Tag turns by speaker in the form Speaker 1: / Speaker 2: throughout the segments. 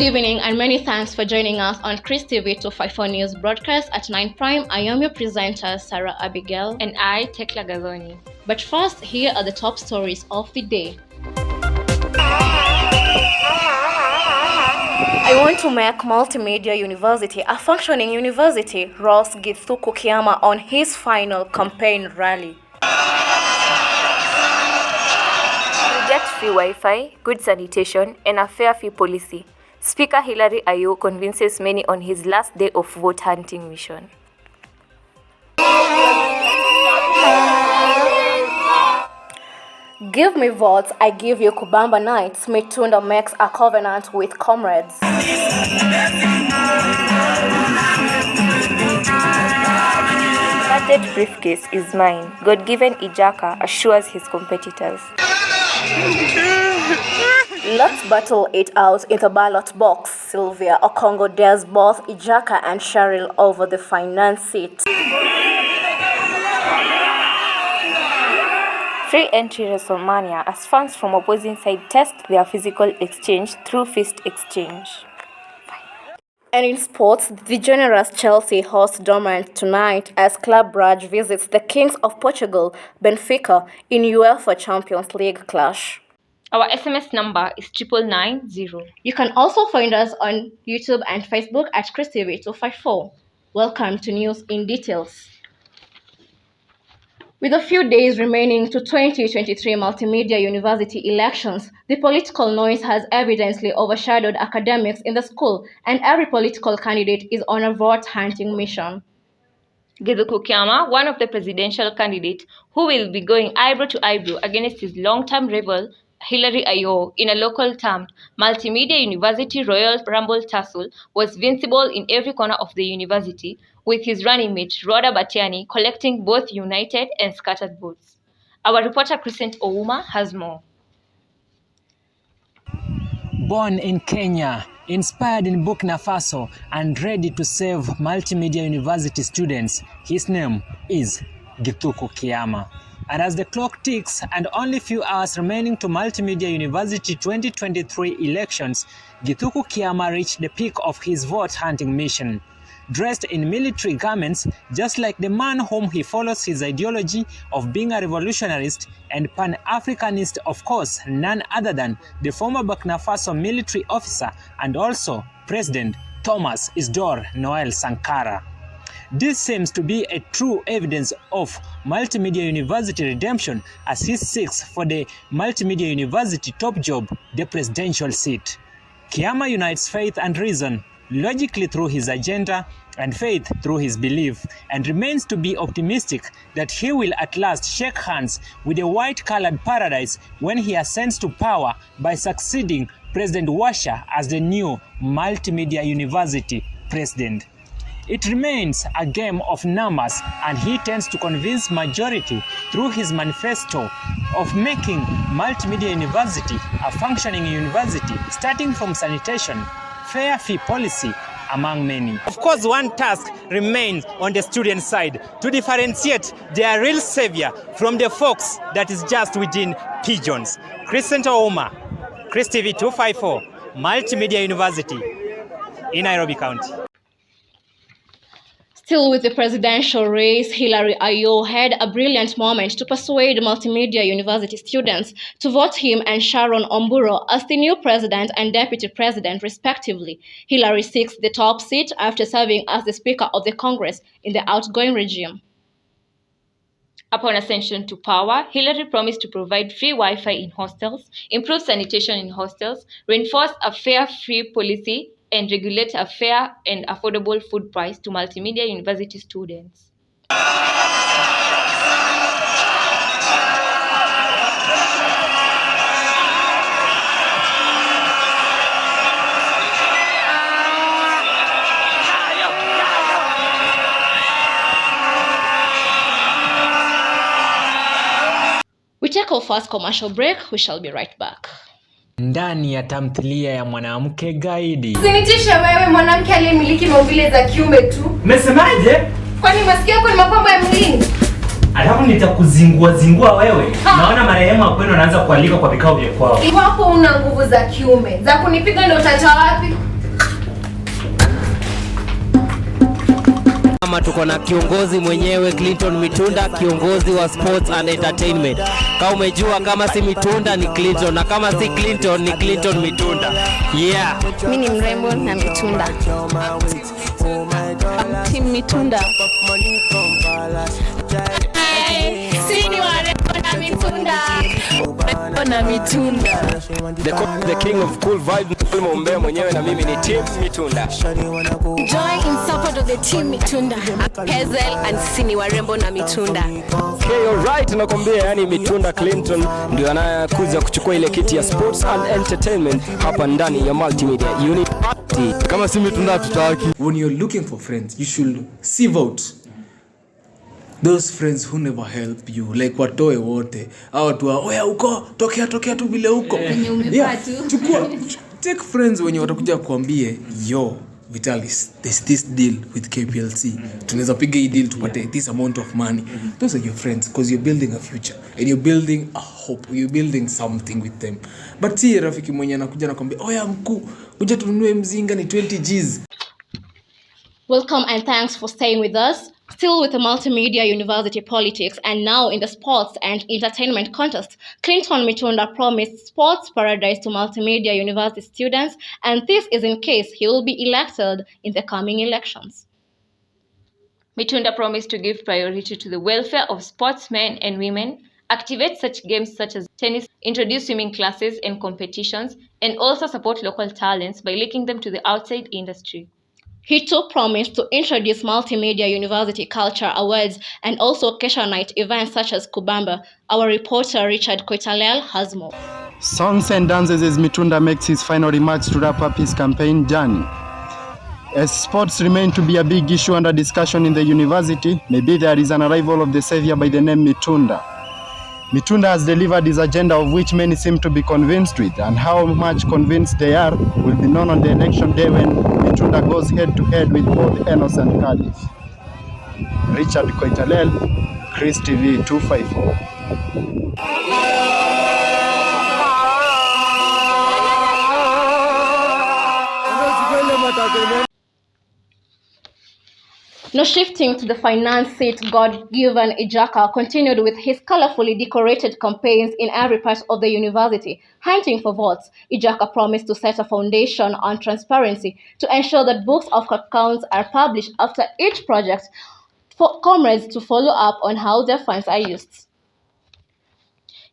Speaker 1: evening and many thanks for joining us on Chris TV254 News broadcast at 9 Prime. I am your presenter, Sarah Abigail.
Speaker 2: And I, Tekla Gazoni.
Speaker 1: But first, here are the top stories of the day. I want to make Multimedia University a functioning university, Ross Githuku Kiama on his final campaign rally.
Speaker 2: We get free Wi-Fi, good sanitation, and a fair fee policy. Speaker Hilary Ayo convinces many on his last day of vote hunting mission.
Speaker 1: Give me votes, I give you Kubamba Nights. Mitunda makes a covenant with comrades.
Speaker 2: That dead briefcase is mine. God-given Ijaka assures his competitors.
Speaker 1: Let's battle it out in the ballot box. Sylvia Okongo dares both Ijaka and Cheryl over the finance seat.
Speaker 2: Free entry WrestleMania as fans from opposing side test their physical exchange through fist exchange.
Speaker 1: And in sports, the generous Chelsea hosts Dortmund tonight as Club Brugge visits the Kings of Portugal, Benfica, in UEFA Champions League clash.
Speaker 2: Our SMS number is 9990.
Speaker 1: You can also find us on YouTube and Facebook at Chris TV254. Welcome to News in Details. With a few days remaining to 2023 Multimedia University elections, the political noise has evidently overshadowed academics in the school, and every political candidate is on a vote-hunting mission.
Speaker 2: Githuku Kiama, one of the presidential candidates who will be going eyebrow to eyebrow against his long-term rival, Hilary Ayo, in a local term, Multimedia University Royal Rumble tussle, was visible in every corner of the university, with his running mate, Rhoda Batiani, collecting both united and scattered votes. Our reporter, Crescent Ouma, has more.
Speaker 3: Born in Kenya, inspired in Burkina Faso, and ready to save Multimedia University students, his name is Githuku Kiama. And as the clock ticks and only few hours remaining to Multimedia University 2023 elections, Githuku Kiama reached the peak of his vote-hunting mission. Dressed in military garments, just like the man whom he follows his ideology of being a revolutionarist and Pan-Africanist, of course, none other than the former Burkina Faso military officer and also President Thomas Isidore Noel Sankara. This seems to be a true evidence of Multimedia University redemption as he seeks for the Multimedia University top job, the presidential seat. Kiama unites faith and reason, logically through his agenda and faith through his belief, and remains to be optimistic that he will at last shake hands with a white-colored paradise when he ascends to power by succeeding President Washa as the new Multimedia University president. It remains a game of numbers, and he tends to convince majority through his manifesto of making Multimedia University a functioning university, starting from sanitation, fair fee policy, among many. Of course, one task remains on the student side, to differentiate their real savior from the fox that is just within pigeons. Crescent Ouma, Chris TV 254, Multimedia University in Nairobi County.
Speaker 1: Still with the presidential race, Hilary Ayo had a brilliant moment to persuade Multimedia University students to vote him and Sharon Omburo as the new president and deputy president, respectively. Hilary seeks the top seat after serving as the Speaker of the Congress in the outgoing regime.
Speaker 2: Upon ascension to power, Hilary promised to provide free Wi-Fi in hostels, improve sanitation in hostels, reinforce a fair free policy, and regulate a fair and affordable food price to Multimedia University students.
Speaker 1: We take our first commercial break. We shall be right back.
Speaker 3: Ndani ya tamthilia ya mwanamke gaidi.
Speaker 4: Usinitishe wewe, mwanamke aliyemiliki maumbile za kiume tu.
Speaker 3: Umesemaje?
Speaker 4: Kwani masikio yako ni mapambo ya mwilini?
Speaker 3: Alafu nitakuzingua wewe. Naona marehemu wa kwenu anaanza kualika kwa vikao vya kwao.
Speaker 4: Iwapo una nguvu za kiume za kunipiga ndio utatoa wapi?
Speaker 5: Kama tuko na kiongozi mwenyewe Clinton Mitunda, kiongozi wa sports and entertainment. Kama umejua, kama si Mitunda ni Clinton, na kama si Clinton ni Clinton Mitunda. Yeah.
Speaker 6: Mimi ni mrembo na Mitunda. Team Mitunda. Sini warembo na Mitunda. Na Mitunda.
Speaker 7: The king of cool vibes, Mwombea mwenyewe, na mimi ni team Mitunda.
Speaker 6: Join in support of the team Mitunda. Hazel and Sini warembo na Mitunda.
Speaker 7: Okay, alright, nakwambia yani Mitunda Clinton ndio anakuja kuchukua ile kiti ya sports and entertainment hapa ndani ya Multimedia Unity.
Speaker 8: Kama si Mitunda tutaki. When you're looking for friends, you should sieve out those friends who never help you, like watoe wote au watu wa oya uko tokea tu vile uko chukua take friends wenye watakuja kuambie yo Vitalis, there's this deal with KPLC, tunaweza piga hii deal tupate this amount of money. Those are your friends because you're building a future and you're building a hope, you're building something with them. But si rafiki mwenye anakuja na kuambia oya mkuu uje tununue mzinga ni 20 Gs.
Speaker 1: Welcome and thanks for staying with us. Still with the Multimedia University politics, and now in the sports and entertainment contest, Clinton Mitunda promised sports paradise to Multimedia University students, and this is in case he will be elected in the coming elections.
Speaker 2: Mitunda promised to give priority to the welfare of sportsmen and women, activate such games such as tennis, introduce swimming classes and competitions, and also support local talents by linking them to the outside industry.
Speaker 1: He too promised to introduce Multimedia University Culture Awards and also occasional night events such as Kubamba. Our reporter Richard Koitalel has more.
Speaker 9: Songs and dances as Mitunda makes his final remarks to wrap up his campaign journey. As sports remain to be a big issue under discussion in the university, maybe there is an arrival of the savior by the name Mitunda. Mitunda has delivered his agenda, of which many seem to be convinced with, and how much convinced they are will be known on the election day when Mitunda goes head-to-head with both Enos and Khalif. Richard Koitalel, Chris TV 254.
Speaker 1: Now shifting to the finance seat, God-given Ijaka continued with his colorfully decorated campaigns in every part of the university, hunting for votes. Ijaka promised to set a foundation on transparency to ensure that books of accounts are published after each project for comrades to follow up on how their funds are used.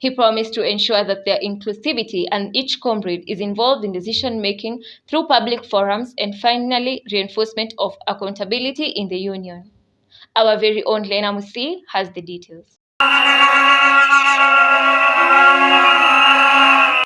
Speaker 2: He promised to ensure that their inclusivity and each comrade is involved in decision-making through public forums, and finally, reinforcement of accountability in the union. Our very own Lena Musi has the details.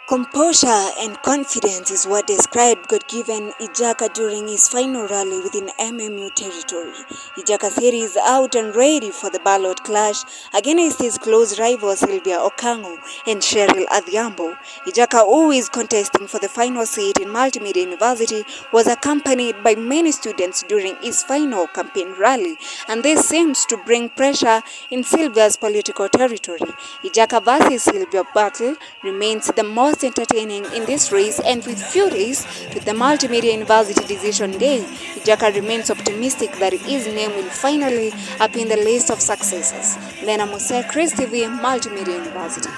Speaker 10: Composure and confidence is what described God-given Ijaka during his final rally within MMU territory. Ijaka said he is out and ready for the ballot clash against his close rivals Sylvia Okango and Cheryl Adhiambo. Ijaka, who is contesting for the final seat in Multimedia University, was accompanied by many students during his final campaign rally, and this seems to bring pressure in Sylvia's political territory. Ijaka versus Sylvia battle remains the most entertaining in this race, and with few days to the Multimedia University decision day, Ijaka remains optimistic that his name will finally appear in the list of successes. Lena Musa, Chris TV, Multimedia University.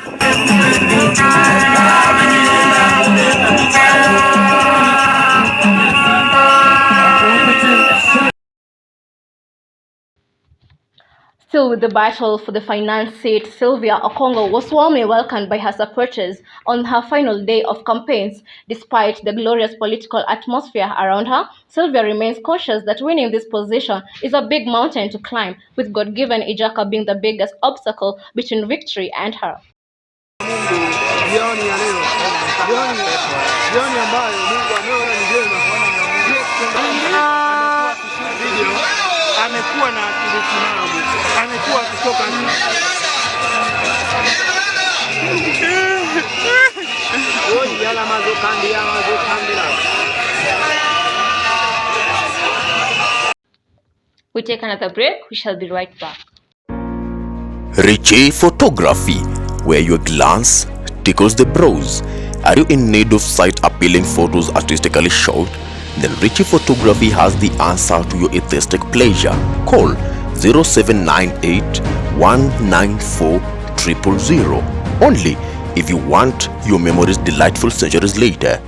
Speaker 1: Still with the battle for the finance seat, Sylvia Okongo was warmly welcomed by her supporters on her final day of campaigns. Despite the glorious political atmosphere around her, Sylvia remains cautious that winning this position is a big mountain to climb, with God-given Ijaka being the biggest obstacle between victory and her.
Speaker 11: Amekuwa na akili timamu, amekuwa kutoka
Speaker 2: We take another break. We shall be right back.
Speaker 12: Richie Photography, where your glance tickles the brows. Are you in need of sight-appealing photos artistically shot? then Richie Photography has the answer to your aesthetic pleasure. Call 0798 194 000 only if you want your memories delightful centuries later.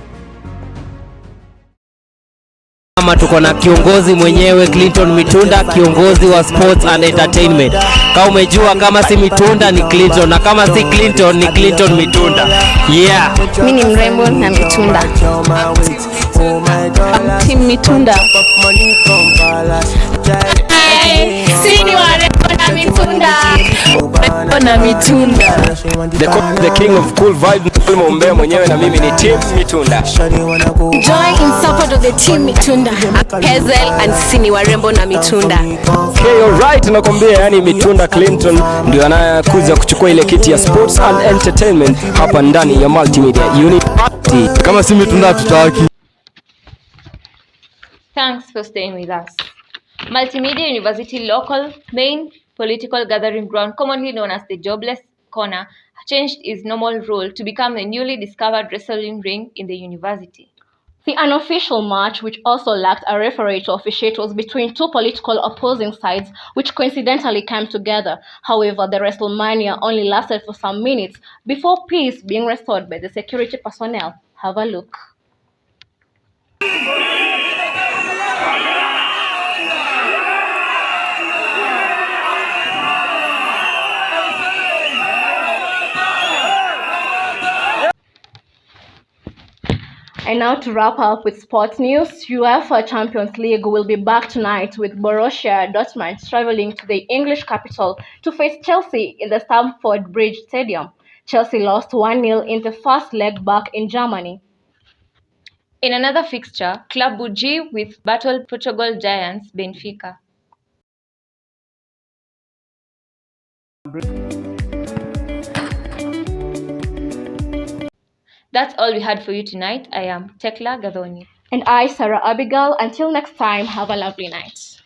Speaker 5: Kama tuko na kiongozi mwenyewe Clinton Mitunda, kiongozi wa sports and entertainment. Kama umejua kama si Mitunda ni Clinton, na kama si Clinton ni Clinton Mitunda. Yeah.
Speaker 6: Mimi ni mrembo na Mitunda. Team Mitunda. Sini warembo na Mitunda. Na Mitunda.
Speaker 7: The king of cool vibes, Mwombea mwenyewe, na mimi ni team Mitunda.
Speaker 6: Join in support of the team Mitunda. Hazel and Sini warembo na Mitunda.
Speaker 7: Okay, alright, nakwambia yani Mitunda Clinton ndio anakuja kuchukua ile kiti ya sports and entertainment hapa ndani ya Multimedia University.
Speaker 8: Kama si Mitunda tutaki.
Speaker 2: Thanks for staying with us. Multimedia University local main political gathering ground, commonly known as the Jobless Corner, changed its normal role to become a newly discovered wrestling ring in the university.
Speaker 1: The unofficial match, which also lacked a referee to officiate, was between two political opposing sides, which coincidentally came together. However, the WrestleMania only lasted for some minutes before peace being restored by the security personnel. Have a look. And now to wrap up with sports news, UEFA Champions League will be back tonight with Borussia Dortmund traveling to the English capital to face Chelsea in the Stamford Bridge Stadium. Chelsea lost 1-0 in the first leg back in Germany.
Speaker 2: In another fixture, Club Brugge with battle Portugal giants Benfica. That's all we had for you tonight. I am Tekla Gadhoni.
Speaker 1: And I, Sarah Abigail. Until next time, have a lovely night.